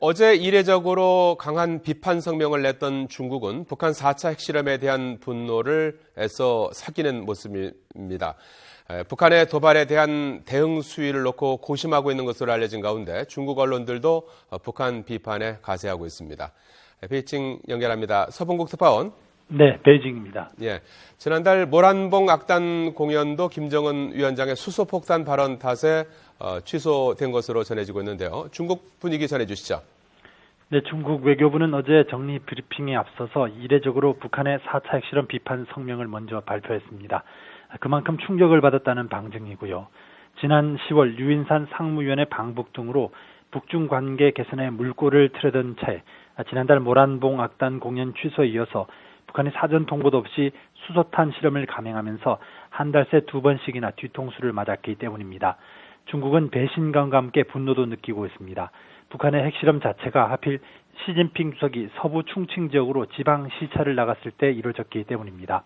어제 이례적으로 강한 비판 성명을 냈던 중국은 북한 4차 핵실험에 대한 분노를 애써 삭이는 모습입니다. 북한의 도발에 대한 대응 수위를 놓고 고심하고 있는 것으로 알려진 가운데 중국 언론들도 북한 비판에 가세하고 있습니다. 베이징 연결합니다. 서봉국 특파원. 네, 베이징입니다. 예, 지난달 모란봉 악단 공연도 김정은 위원장의 수소폭탄 발언 탓에 취소된 것으로 전해지고 있는데요. 중국 분위기 전해주시죠. 네, 중국 외교부는 어제 정리 브리핑에 앞서서 이례적으로 북한의 4차 핵실험 비판 성명을 먼저 발표했습니다. 그만큼 충격을 받았다는 방증이고요. 지난 10월 유인산 상무위원회 방북 등으로 북중 관계 개선에 물꼬를 틀어던 채 지난달 모란봉 악단 공연 취소에 이어서 북한이 사전 통보도 없이 수소탄 실험을 감행하면서 한 달 새 2번씩이나 뒤통수를 맞았기 때문입니다. 중국은 배신감과 함께 분노도 느끼고 있습니다. 북한의 핵실험 자체가 하필 시진핑 주석이 서부 충칭 지역으로 지방 시찰을 나갔을 때 이루어졌기 때문입니다.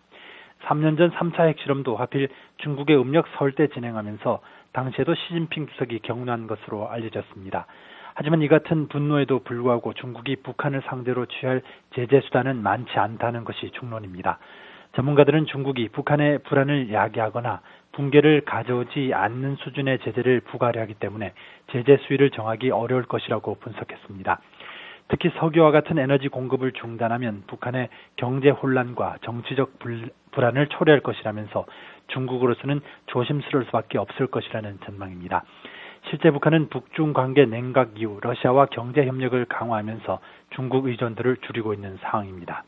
3년 전 3차 핵실험도 하필 중국의 음력 설 때 진행하면서 당시에도 시진핑 주석이 격려한 것으로 알려졌습니다. 하지만 이 같은 분노에도 불구하고 중국이 북한을 상대로 취할 제재 수단은 많지 않다는 것이 중론입니다. 전문가들은 중국이 북한의 불안을 야기하거나 붕괴를 가져오지 않는 수준의 제재를 부과하려 하기 때문에 제재 수위를 정하기 어려울 것이라고 분석했습니다. 특히 석유와 같은 에너지 공급을 중단하면 북한의 경제 혼란과 정치적 불안을 초래할 것이라면서 중국으로서는 조심스러울 수밖에 없을 것이라는 전망입니다. 실제 북한은 북중 관계 냉각 이후 러시아와 경제 협력을 강화하면서 중국 의존도를 줄이고 있는 상황입니다.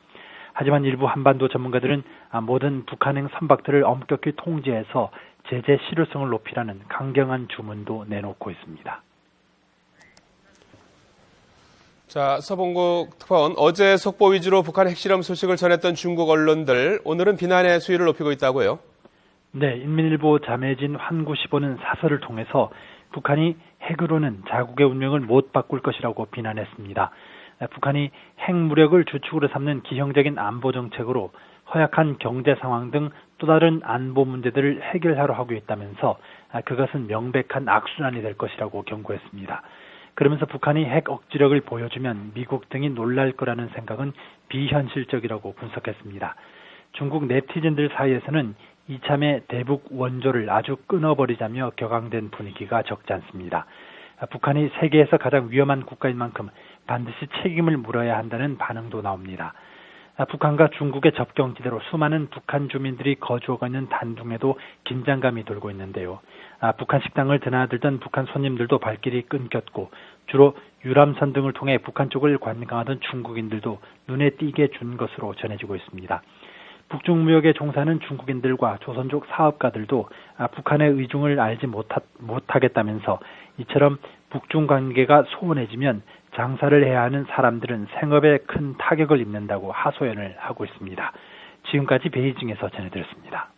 하지만 일부 한반도 전문가들은 모든 북한행 선박들을 엄격히 통제해서 제재 실효성을 높이라는 강경한 주문도 내놓고 있습니다. 자, 서봉국 특파원, 어제 속보 위주로 북한 핵실험 소식을 전했던 중국 언론들, 오늘은 비난의 수위를 높이고 있다고요? 네, 인민일보 자매진 환구시보는 사설을 통해서 북한이 핵으로는 자국의 운명을 못 바꿀 것이라고 비난했습니다. 북한이 핵무력을 주축으로 삼는 기형적인 안보 정책으로 허약한 경제 상황 등 또 다른 안보 문제들을 해결하려 하고 있다면서 그것은 명백한 악순환이 될 것이라고 경고했습니다. 그러면서 북한이 핵 억지력을 보여주면 미국 등이 놀랄 거라는 생각은 비현실적이라고 분석했습니다. 중국 네티즌들 사이에서는 이참에 대북 원조를 아주 끊어버리자며 격앙된 분위기가 적지 않습니다. 북한이 세계에서 가장 위험한 국가인 만큼 반드시 책임을 물어야 한다는 반응도 나옵니다. 북한과 중국의 접경지대로 수많은 북한 주민들이 거주하고 있는 단둥에도 긴장감이 돌고 있는데요. 북한 식당을 드나들던 북한 손님들도 발길이 끊겼고 주로 유람선 등을 통해 북한 쪽을 관광하던 중국인들도 눈에 띄게 준 것으로 전해지고 있습니다. 북중 무역에 종사하는 중국인들과 조선족 사업가들도 북한의 의중을 알지 못하겠다면서 이처럼 북중 관계가 소원해지면 장사를 해야 하는 사람들은 생업에 큰 타격을 입는다고 하소연을 하고 있습니다. 지금까지 베이징에서 전해드렸습니다.